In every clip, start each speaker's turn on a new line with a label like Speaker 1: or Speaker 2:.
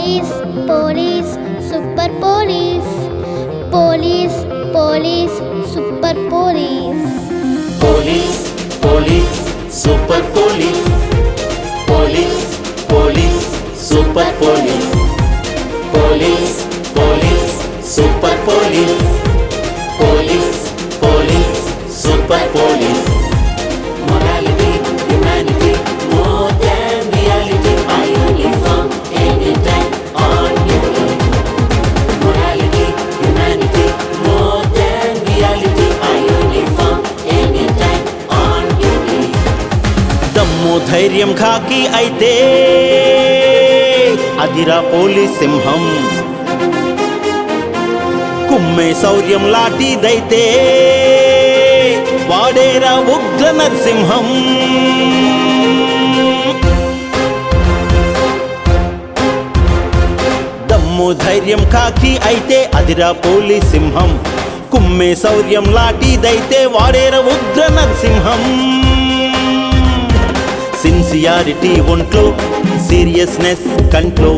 Speaker 1: Police police super police police police super police
Speaker 2: police police super police police police super police police police super police police police super police Morality, humanity, more than reality. Our uniform, anytime on duty. Morality, humanity, more than reality. Our uniform, anytime on duty.
Speaker 3: దమ్ము ధైర్యం ఖాకి అయితే అదిరా police సింహం. కుమ్మే శౌర్యం లాఠీదైతే వాడేరా ఉగ్ర నరసింహం. దమ్ము ధైర్యం ఖాకి అయితే అదిరా పోలీస్ సింహం. కుమ్మే శౌర్యం లాఠీదైతే వాడేరా ఉగ్ర నరసింహం. సిన్సియారిటీ ఒంట్లో, సీరియస్నెస్ కంట్లో,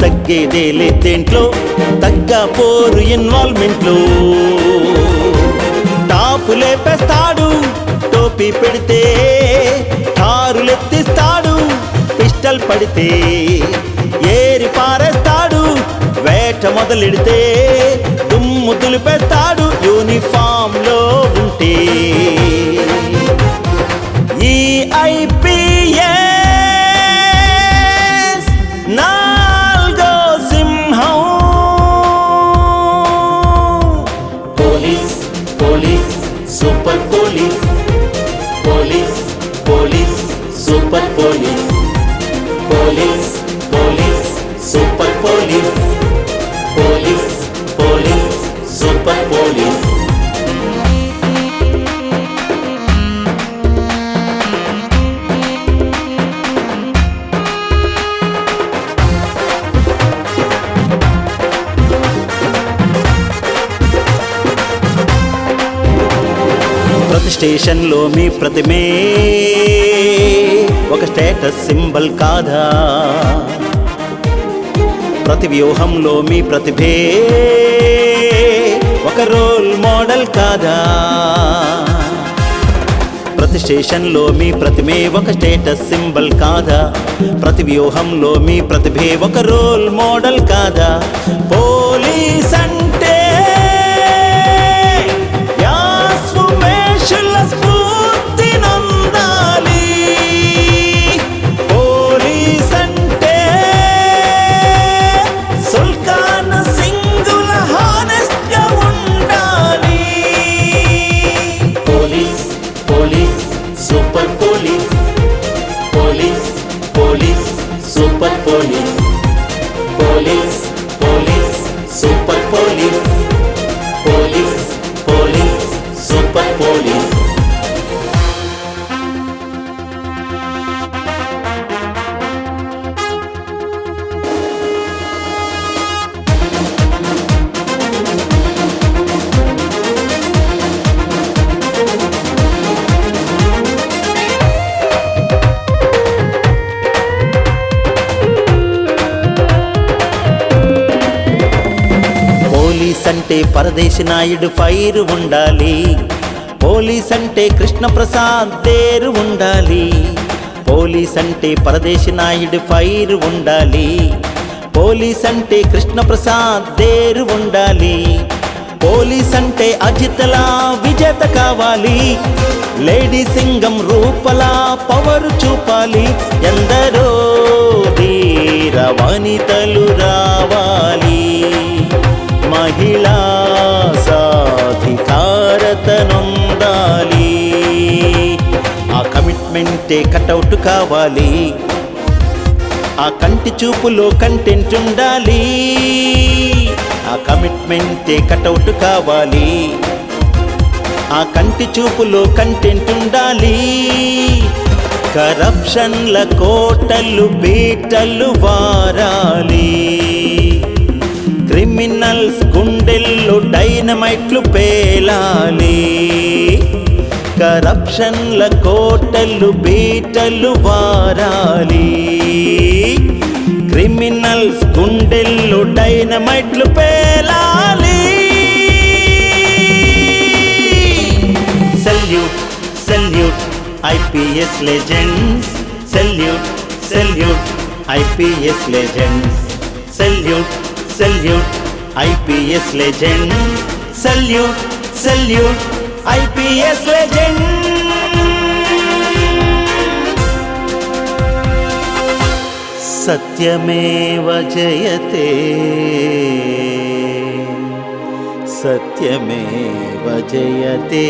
Speaker 3: తగ్గేదేలే దేంట్లో, తగ్గ పోరు ఇన్వాల్వ్మెంట్లో. టాపు లేపేస్తాడు టోపీ పెడితే, కారులెత్తిస్తాడు పిస్టల్ పడితే. ఏరి పారేస్తాడు వేట మొదలెడితే, దుమ్ము దులిపేస్తాడు యూనిఫామ్ లో ఉంటే. ఈ ఐపీఎస్ నాల్గో సింహం.
Speaker 2: Police police super police police police super police police police super police police police super police
Speaker 3: ప్రతి స్టేషన్లో మీ ప్రతిమే ఒక స్టేటస్ సింబల్ కాదా? ప్రతి వ్యూహంలో మీ ప్రతిభే ఒక రోల్ మోడల్ కాదా? ప్రతి స్టేషన్లో మీ ప్రతిమే ఒక స్టేటస్ సింబల్ కాదా? ప్రతి వ్యూహంలో మీ ప్రతిభే ఒక రోల్ మోడల్ కాదా? పోలీస్ అంటే స్ఫూర్తి నందాలి. పోలీస్ అంటే సుల్తాన్ సింగుల హానెస్ట్ గా ఉండాలి.
Speaker 2: Police police super police police police super police police police super police police police super police
Speaker 3: police అంటే పరదేశి నాయుడు ఫైర్ ఉండాలి. పోలీస్ అంటే కృష్ణప్రసాద్ దేరు ఉండాలి. పోలీస్ అంటే పరదేశి నాయుడు ఫైర్ ఉండాలి. పోలీస్ అంటే కృష్ణప్రసాద్ దేరు ఉండాలి. పోలీస్ అంటే అజితలా విజేత కావాలి. లేడీ సింగం రూపలా పవరు చూపాలి. ఎందరో ధీర వనితలు రావాలి. మహిళా సాధికారతనుందాలి. ఆ కమిట్మెంటే కటౌట్ కావాలి. ఆ కంటి చూపులో కంటెంట్ ఉండాలి. ఆ కమిట్మెంటే కటౌట్ కావాలి. ఆ కంటి చూపులో కంటెంట్ ఉండాలి. కరప్షన్ల కోటలు బీటలు వారాలి. క్రిమినల్స్ గుండెల్లో డైనమైట్లు పేలాలి. క్రిమినల్స్ గుండెల్లో డైనమైట్లు పేలాలి. Salute salute IPS legends, salute salute IPS legends, salute salute IPS legends, salute salute IPS legends. సత్యమేవ జయతే, సత్యమేవ జయతే.